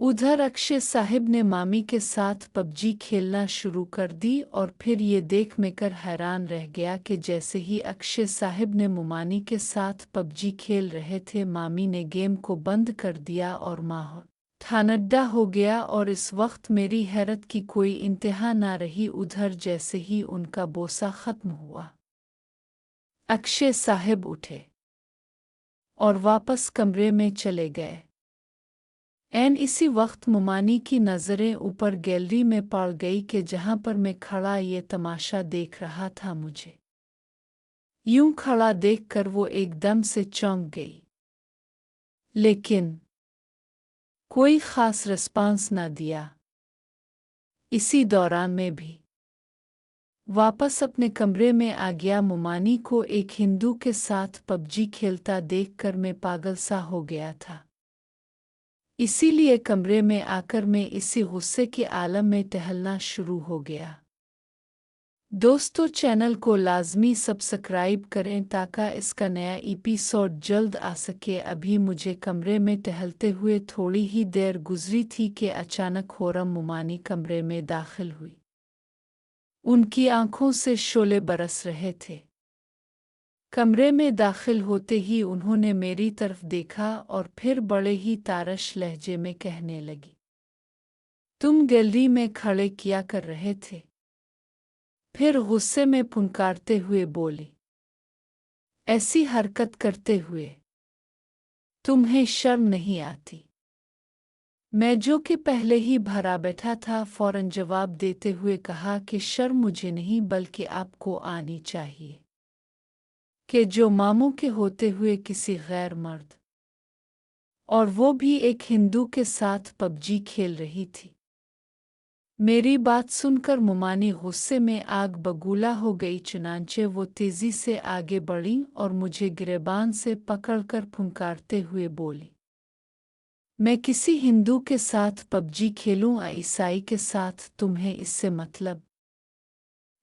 उधर अक्षय साहब ने मामी के साथ पबजी खेलना शुरू कर दी और फिर ये देख कर हैरान रह गया कि जैसे ही अक्षय साहब ने मुमानी के साथ पबजी खेल रहे थे, मामी ने गेम को बंद कर दिया और माहौल ठनड्डा हो गया। और इस वक्त मेरी हैरत की कोई इंतहा ना रही। उधर जैसे ही उनका बोसा खत्म हुआ, अक्षय साहब उठे और वापस कमरे में चले गए। एन इसी वक्त मुमानी की नज़रें ऊपर गैलरी में पड़ गई कि जहाँ पर मैं खड़ा ये तमाशा देख रहा था। मुझे यूं खड़ा देखकर वो एकदम से चौंक गई, लेकिन कोई ख़ास रिस्पांस न दिया। इसी दौरान मैं भी वापस अपने कमरे में आ गया। मुमानी को एक हिंदू के साथ पबजी खेलता देखकर मैं पागल सा हो गया था। इसीलिए कमरे में आकर मैं इसी गुस्से के आलम में टहलना शुरू हो गया। दोस्तों, चैनल को लाजमी सब्सक्राइब करें ताकि इसका नया एपिसोड जल्द आ सके। अभी मुझे कमरे में टहलते हुए थोड़ी ही देर गुजरी थी कि अचानक होरम मुमानी कमरे में दाखिल हुई। उनकी आंखों से शोले बरस रहे थे। कमरे में दाखिल होते ही उन्होंने मेरी तरफ देखा और फिर बड़े ही तारश लहजे में कहने लगी, तुम गैलरी में खड़े क्या कर रहे थे? फिर गुस्से में फुनकारते हुए बोली, ऐसी हरकत करते हुए तुम्हें शर्म नहीं आती? मैं जो कि पहले ही भरा बैठा था, फौरन जवाब देते हुए कहा कि शर्म मुझे नहीं बल्कि आपको आनी चाहिए कि जो मामू के होते हुए किसी गैर मर्द, और वो भी एक हिंदू के साथ पबजी खेल रही थी। मेरी बात सुनकर मुमानी गुस्से में आग बगूला हो गई। चुनांचे वो तेजी से आगे बढ़ी और मुझे गिरेबान से पकड़कर फुंकारते हुए बोली, मैं किसी हिंदू के साथ पबजी खेलूं या ईसाई के साथ, तुम्हें इससे मतलब?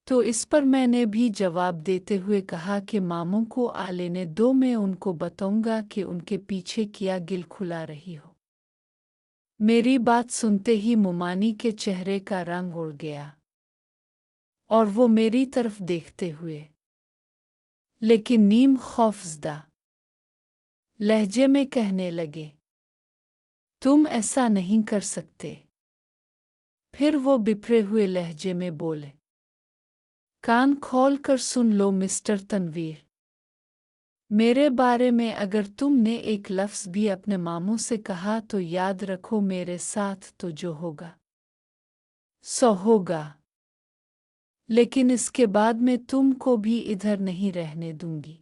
तो इस पर मैंने भी जवाब देते हुए कहा कि मामू को आ लेने दो, मैं उनको बताऊंगा कि उनके पीछे क्या गिल खुला रही हो। मेरी बात सुनते ही मुमानी के चेहरे का रंग उड़ गया और वो मेरी तरफ देखते हुए लेकिन नीम खौफजदा लहजे में कहने लगे, तुम ऐसा नहीं कर सकते। फिर वो बिफरे हुए लहजे में बोले, कान खोल कर सुन लो मिस्टर तनवीर, मेरे बारे में अगर तुमने एक लफ्ज़ भी अपने मामू से कहा तो याद रखो, मेरे साथ तो जो होगा सो होगा, लेकिन इसके बाद मैं तुमको भी इधर नहीं रहने दूंगी,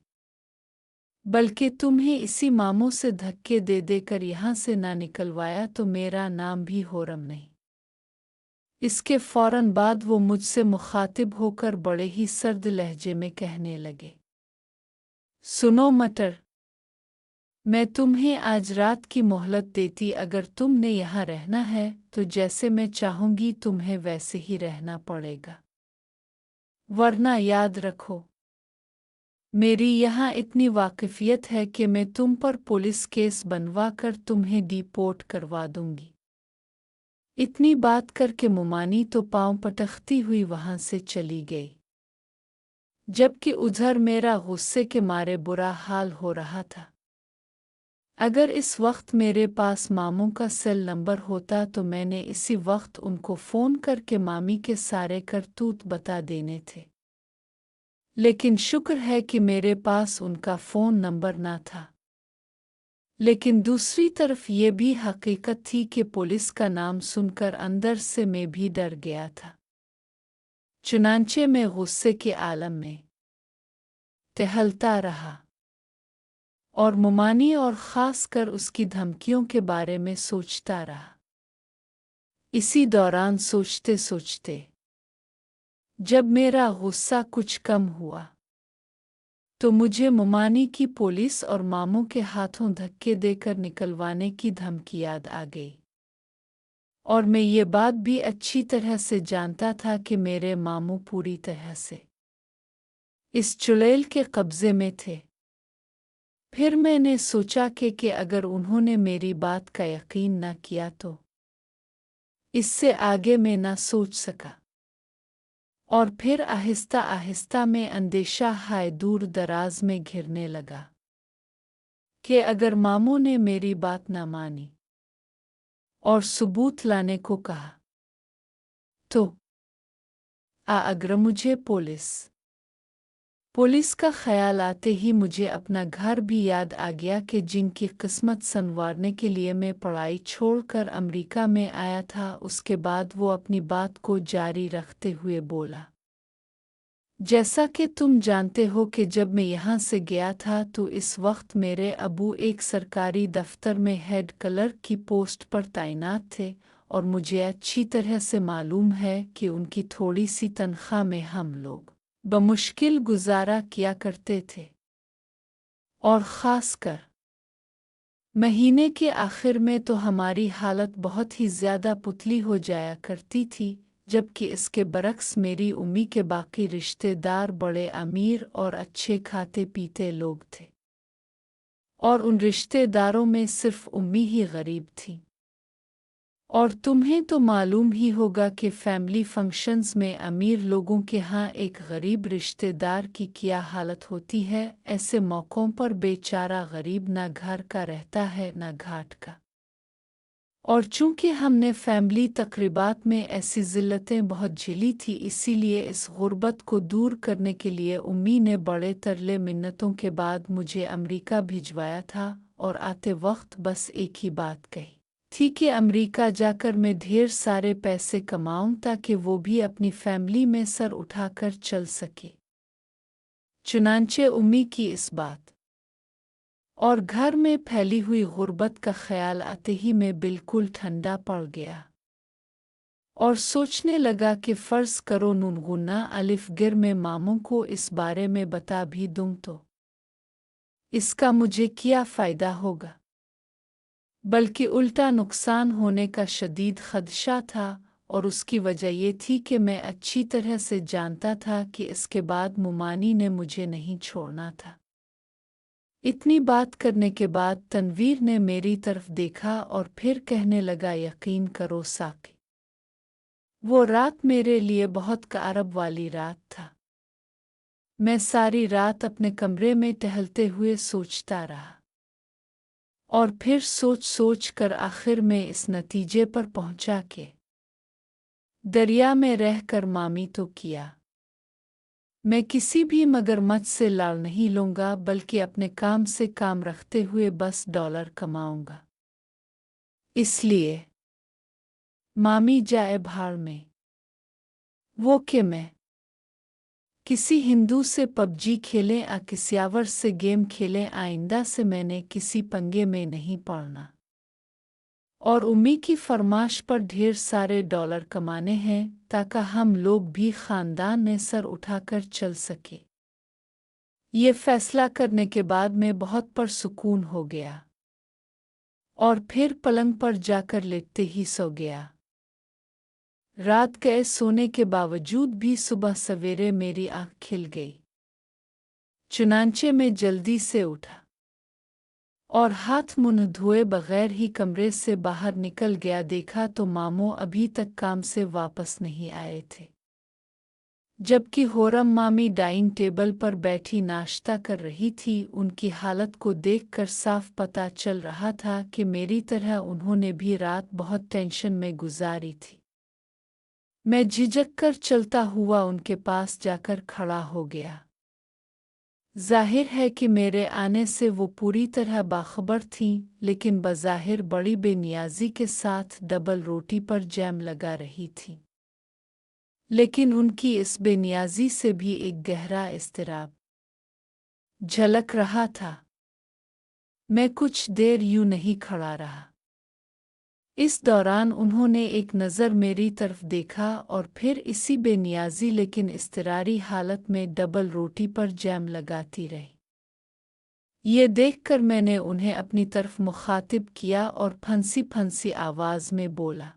बल्कि तुम्हें इसी मामू से धक्के दे देकर यहाँ से ना निकलवाया तो मेरा नाम भी होरम नहीं। इसके फौरन बाद वो मुझसे मुखातिब होकर बड़े ही सर्द लहजे में कहने लगे, सुनो मटर, मैं तुम्हें आज रात की मोहलत देती। अगर तुमने यहाँ रहना है तो जैसे मैं चाहूँगी तुम्हें वैसे ही रहना पड़ेगा, वरना याद रखो, मेरी यहाँ इतनी वाकिफियत है कि मैं तुम पर पुलिस केस बनवा कर तुम्हें डिपोर्ट करवा दूंगी। इतनी बात करके मुमानी तो पांव पटकती हुई वहां से चली गई, जबकि उधर मेरा गुस्से के मारे बुरा हाल हो रहा था। अगर इस वक्त मेरे पास मामू का सेल नंबर होता तो मैंने इसी वक्त उनको फ़ोन करके मामी के सारे करतूत बता देने थे, लेकिन शुक्र है कि मेरे पास उनका फ़ोन नंबर ना था। लेकिन दूसरी तरफ ये भी हकीकत थी कि पुलिस का नाम सुनकर अंदर से मैं भी डर गया था। चुनांचे में गुस्से के आलम में टहलता रहा और मुमानी और ख़ास कर उसकी धमकियों के बारे में सोचता रहा। इसी दौरान सोचते सोचते जब मेरा गुस्सा कुछ कम हुआ तो मुझे मुमानी की पुलिस और मामू के हाथों धक्के देकर निकलवाने की धमकी याद आ गई। और मैं ये बात भी अच्छी तरह से जानता था कि मेरे मामू पूरी तरह से इस चुड़ैल के कब्ज़े में थे। फिर मैंने सोचा कि अगर उन्होंने मेरी बात का यकीन न किया तो इससे आगे मैं ना सोच सका। और फिर आहिस्ता आहिस्ता में अंदेशा हाय दूर दराज में घिरने लगा कि अगर मामू ने मेरी बात ना मानी और सबूत लाने को कहा तो अगर मुझे पुलिस का ख्याल आते ही मुझे अपना घर भी याद आ गया कि जिनकी किस्मत संवारने के लिए मैं पढ़ाई छोड़कर अमेरिका में आया था। उसके बाद वो अपनी बात को जारी रखते हुए बोला, जैसा कि तुम जानते हो कि जब मैं यहाँ से गया था तो इस वक्त मेरे अबू एक सरकारी दफ्तर में हेड क्लर्क की पोस्ट पर तैनात थे और मुझे अच्छी तरह से मालूम है कि उनकी थोड़ी सी तनख्वाह में हम लोग बमुश्किल गुजारा किया करते थे और ख़ासकर महीने के आखिर में तो हमारी हालत बहुत ही ज़्यादा पुतली हो जाया करती थी, जबकि इसके बरक्स मेरी उम्मी के बाकी रिश्तेदार बड़े अमीर और अच्छे खाते पीते लोग थे और उन रिश्तेदारों में सिर्फ उम्मी ही गरीब थी। और तुम्हें तो मालूम ही होगा कि फैमिली फंक्शंस में अमीर लोगों के यहाँ एक गरीब रिश्तेदार की क्या हालत होती है। ऐसे मौक़ों पर बेचारा गरीब ना घर का रहता है ना घाट का। और चूंकि हमने फैमिली तकरीबात में ऐसी ज़िल्लतें बहुत झेली थी, इसीलिए इस गुर्बत को दूर करने के लिए उम्मी ने बड़े तरले मिन्नतों के बाद मुझे अमेरिका भिजवाया था और आते वक्त बस एक ही बात कही थी कि अमेरिका जाकर मैं ढेर सारे पैसे कमाऊं ताकि वो भी अपनी फैमिली में सर उठाकर चल सके। चुनांचे उम्मी की इस बात और घर में फैली हुई गुर्बत का ख्याल आते ही मैं बिल्कुल ठंडा पड़ गया और सोचने लगा कि फ़र्ज़ करो नून अलिफ गिर में मामू को इस बारे में बता भी दूं तो इसका मुझे क्या फ़ायदा होगा, बल्कि उल्टा नुकसान होने का शदीद ख़दशा था। और उसकी वजह ये थी कि मैं अच्छी तरह से जानता था कि इसके बाद मुमानी ने मुझे नहीं छोड़ना था। इतनी बात करने के बाद तनवीर ने मेरी तरफ देखा और फिर कहने लगा, यकीन करो साकी, वो रात मेरे लिए बहुत कारब वाली रात था। मैं सारी रात अपने कमरे में टहलते हुए सोचता रहा और फिर सोच कर आखिर में इस नतीजे पर पहुंचा कि दरिया में रहकर मामी तो किया, मैं किसी भी मगरमच्छ से लाल नहीं लूँगा, बल्कि अपने काम से काम रखते हुए बस डॉलर कमाऊँगा। इसलिए मामी जाए भाड़ में, वो कि मैं किसी हिंदू से पबजी खेलें आ किस्यावर से गेम खेलें, आइंदा से मैंने किसी पंगे में नहीं पड़ना। और उम्मी की फरमाश पर ढेर सारे डॉलर कमाने हैं ताकि हम लोग भी ख़ानदान में सर उठाकर चल सके। ये फैसला करने के बाद मैं बहुत परसुकून हो गया और फिर पलंग पर जाकर लेटते ही सो गया। रात गए सोने के बावजूद भी सुबह सवेरे मेरी आँख खिल गई। चुनांचे मैं जल्दी से उठा और हाथ मुंह धोए बगैर ही कमरे से बाहर निकल गया। देखा तो मामू अभी तक काम से वापस नहीं आए थे, जबकि होरम मामी डाइनिंग टेबल पर बैठी नाश्ता कर रही थी। उनकी हालत को देखकर साफ पता चल रहा था कि मेरी तरह उन्होंने भी रात बहुत टेंशन में गुजारी थी। मैं झिझक कर चलता हुआ उनके पास जाकर खड़ा हो गया। जाहिर है कि मेरे आने से वो पूरी तरह बाखबर थीं, लेकिन बज़ाहिर बड़ी बेनियाज़ी के साथ डबल रोटी पर जैम लगा रही थीं। लेकिन उनकी इस बेनियाज़ी से भी एक गहरा इज़्तिराब झलक रहा था। मैं कुछ देर यूं नहीं खड़ा रहा। इस दौरान उन्होंने एक नज़र मेरी तरफ देखा और फिर इसी बेनियाज़ी लेकिन इज़्तिरारी हालत में डबल रोटी पर जैम लगाती रही। ये देखकर मैंने उन्हें अपनी तरफ मुखातिब किया और फंसी फंसी आवाज़ में बोला,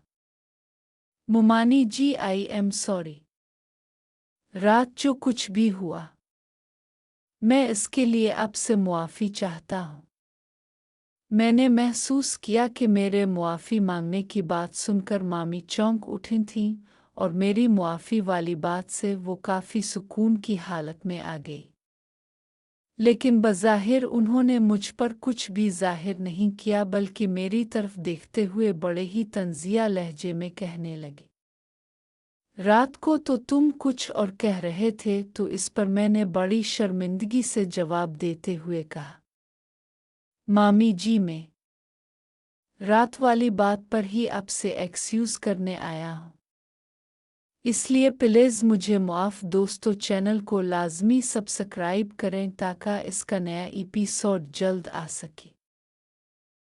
मुमानी जी, आई एम सॉरी। रात जो कुछ भी हुआ, मैं इसके लिए आपसे मुआफ़ी चाहता हूँ। میں نے محسوس کیا کہ میرے معافی مانگنے کی بات سن کر مامی چونک اٹھی تھیں اور میری معافی والی بات سے وہ کافی سکون کی حالت میں آ گئی۔ لیکن بظاہر انہوں نے مجھ پر کچھ بھی ظاہر نہیں کیا، بلکہ میری طرف دیکھتے ہوئے بڑے ہی طنزیہ لہجے میں کہنے لگے، رات کو تو تم کچھ اور کہہ رہے تھے۔ تو اس پر میں نے بڑی شرمندگی سے جواب دیتے ہوئے کہا، مامی جی میں رات والی بات پر ہی آپ سے ایکسکیوز کرنے آیا ہوں، اس لیے پلیز مجھے معاف۔ دوستو چینل کو لازمی سبسکرائب کریں تاکہ اس کا نیا ایپیسوڈ جلد آ سکے۔